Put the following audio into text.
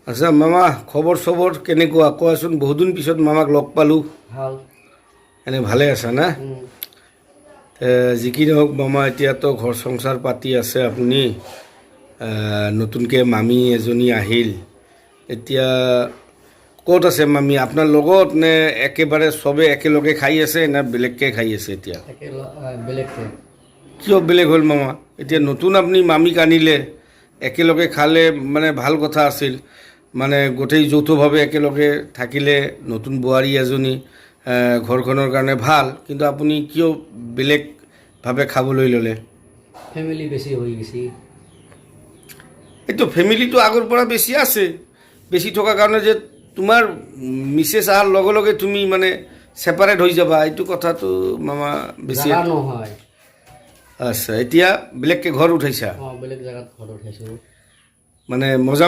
আচ্ছা মামা খবৰ চবৰ কেনেকুৱা কোৱাচোন বহুদিন পিছত মামাক লগ পালোঁ ভাল এনে ভালে আছা না যি কি নহওক মামা এতিয়াতো ঘৰ সংসাৰ পাতি আছে আপুনি নতুনকৈ মামী এজনী আহিল এতিয়া ক'ত আছে মামী আপোনাৰ লগত নে একেবাৰে চবে একেলগে খাই আছে নে বেলেগকৈ খাই আছে এতিয়া বেলেগকৈ কিয় বেলেগ হ'ল মামা এতিয়া নতুন আপুনি মামীক আনিলে একেলগে খালে মানে ভাল কথা আছিল মানে গোটেই যৌথভাৱে একেলগে থাকিলে নতুন বোৱাৰী এজনী ঘৰখনৰ কাৰণে ভাল কিন্তু আপুনি কিয় বেলেগভাৱে খাবলৈ ল'লে ফেমিলি বেছি হৈ গৈছে এইটো ফেমিলিটো আগৰ পৰা বেছি আছে বেছি থকাৰ কাৰণে যে তোমাৰ মিছেছ অহাৰ লগে লগে তুমি মানে ছেপাৰেট হৈ যাবা এইটো কথাটো মামা বেছি জাগা নহয় আচ্ছা এতিয়া বেলেগকৈ ঘৰ উঠাইছা বেলেগ জেগাত ঘৰ উঠাইছোঁ মানে মজা